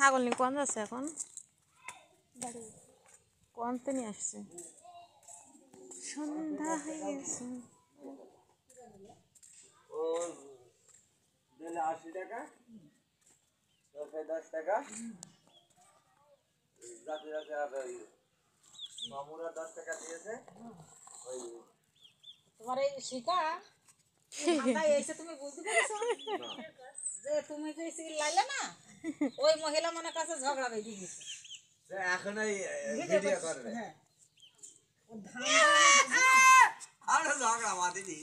ছাগল নিয়ে কোন যাচ্ছে এখন? কোনতে নিয়ে আসছে? সন্ধ্যা হয়ে গেছে। ও দিলে 80 টাকা, 10 টাকা। যাতে যাতে আর মামুরা 10 টাকা দিয়েছে। ওই তোমার এই শিকা এসে তুমি বুঝতে পারছো যে তুমি যে লাইলে না ওই মহিলা মনে কাছে ঝগড়া বেঁধে গেছে এখন এই ভিডিও করবে। হ্যাঁ ও আর ঝগড়া বাঁধিনি।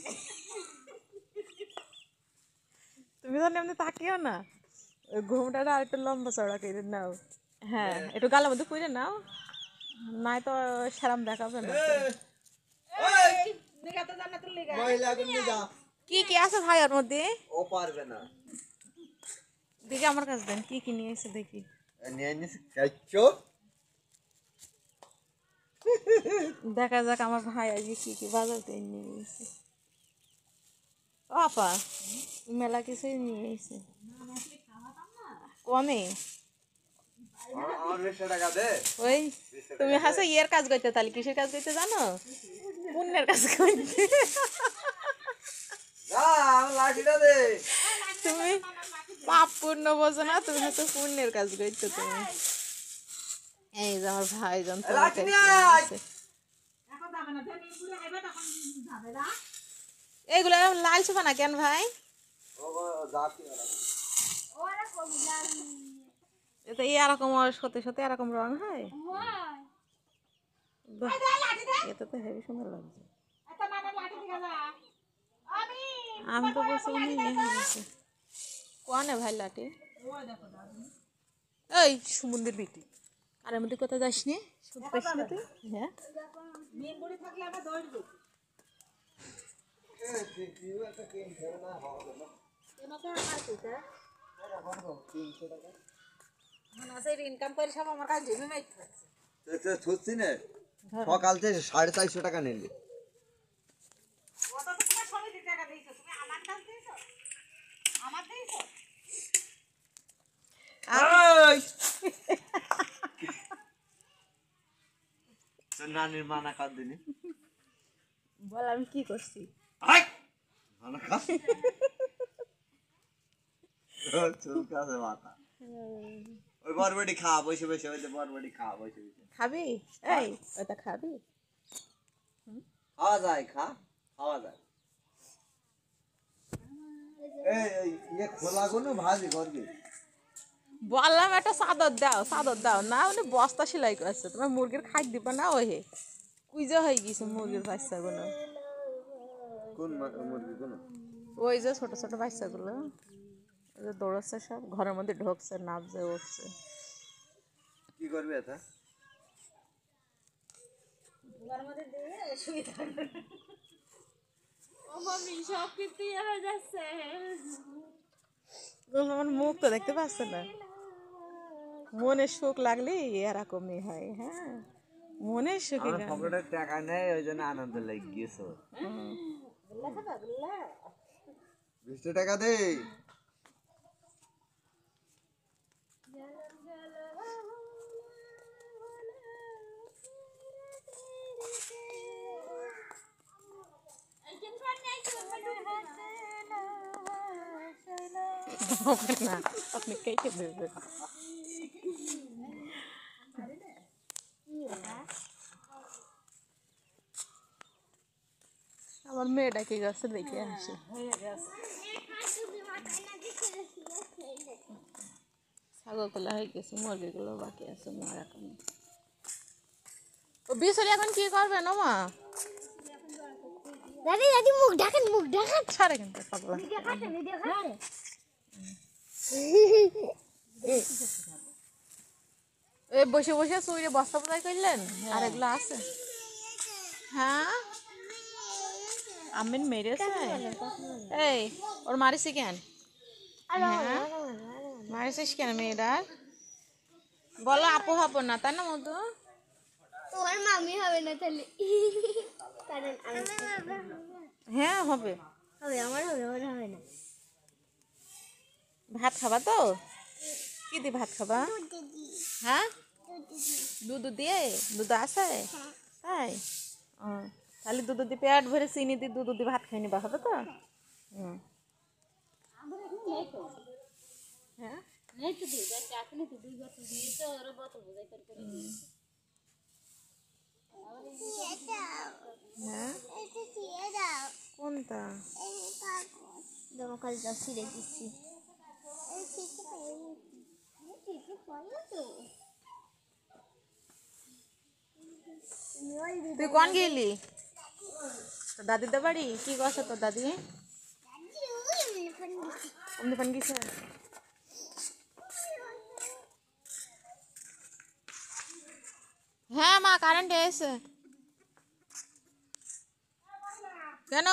তুমি তো এমনি তাকিও না, ওই ঘুমটা আর একটু লম্বা চড়া করে নাও। হ্যাঁ একটু গালের মধ্যে করে নাও, নাই তো সেরাম দেখাবে না। কি কি আছে ভাই ওর মধ্যে? ও পারবে না। দেখি আমার কাছে দেন, কি কি নিয়ে এসে দেখি। দেখা যাক আমার ভাই আজকে কি কি বাজারতে নিয়ে এসে। ও আপা মেলা কিছুই নিয়ে এসে। কমে ওই তুমি হাসে ইয়ের কাজ করতে, তাহলে কিসের কাজ করতে জানো? পুণ্যের কাজ করতে। তুমি পাপ পূর্ণ বোঝো না, তুমি হচ্ছে পুণ্যের কাজ করতে। তুমি এই যে আমার ভাই যন্ত্র এইগুলো লাল ছোপা না কেন ভাই? এটা এরকম সত্যি সত্যি এরকম রং হয়। এটা তো হেবি সুন্দর লাগছে। আমি তো বলছি কোনে ভাই লাঠি। এই সুমন্দির বিটি আর মধ্যে কোথায় যাস নি? হ্যাঁ ইনকাম করে সব আমার কাছে সকাল থেকে 450 টাকা নিলি। নানির মানা কাট দিনি বল আমি কি করছি? ওই বরবটি খা বসে বসে, ওই যে বরবটি খা বসে বসে। খাবি? এই ওটা খাবি? খাওয়া যায়, খাওয়া যায়। এই খোলা কোনো ভাজি করবি? বললাম একটা চাদর দাও না, উনি বস্তা সেলাই করছে। তোমার মুরগির খাই দিবা না? ওই কুইজা হয়ে গেছে মুরগির বাচ্চাগুলো। কোন মুরগি? কোন ওই যে ছোট ছোট বাচ্চাগুলো ওই যে দৌড়াচ্ছে, সব ঘরের মধ্যে ঢুকছে, নাচছে উঠছে। কি করবি এটা? আমার মুখ তো দেখতে পাচ্ছে না। মনে সুখ লাগলে এরকমই হয়। হ্যাঁ মনে সুখী পকেটের টাকা নেই, ওই জন্য আনন্দ লেগে গেছে। 20 টাকা দে। না আপনি কেটে দেবেন। আমার মেয়েটা কি যাচ্ছে দেখে আসে। ছাগল তোলা হয়ে গেছে, মুরগিগুলো বাকি আছে মার এখন। ও বিশাল এখন কি করবে না মা? দাদি মুখ ঢাকেন ছাড়ে কিন্তু পাগলা। এই বসে বসে চুইরে বস্তা বোঝাই করলেন, আর এগুলো আছে। হ্যাঁ আমিন মেরেছে। এই ওর মারিস কেন? হ্যাঁ মারিস কেন মেয়েটার? বলো আপু হবো না তাই না মধু? তোমার মামি হবে না তাহলে? হ্যাঁ হবে হবে, আমার হবে, ওর হবে না। ভাত খাবা তো? কি দিয়ে ভাত খাবা? হ্যাঁ, দুধ দিয়ে? দুধ আছে তাই? ও, তাহলে দুধ দিয়ে পেট ভরে চিনি দিয়ে দুধ দিয়ে ভাত খাই নিবা, হবে তো? হুম। হ্যাঁ হ্যাঁ, কোনটা? দমকাল দাও ছিঁড়ে দিচ্ছি তুই কোন গেলি? তোর দাদিদের বাড়ি? কি করছে তোর দাদি? অমনি পান গেছে? হ্যাঁ মা, কারেন্ট এসে। কেন,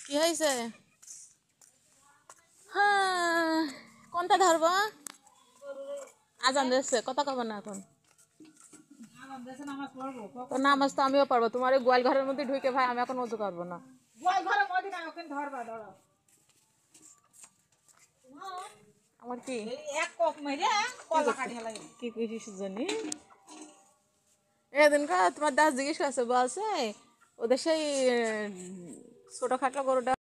কি হয়েছে? হ্যাঁ, কোনটা ধরবো? আজান দিচ্ছে, কথা কব না এখন। তো নামাজ তো আমিও পারবো, তোমার ওই গোয়াল ঘরের মধ্যে ঢুকে ভাই আমি এখন উজু করবো না। আমার কি এক কপ মেরে কলা কাটি হেলাই কি কইছিস জানি? এদিন তোমার দাস জিজ্ঞেস করছে, বলছে ওদের সেই ছোটখাটো গরুটা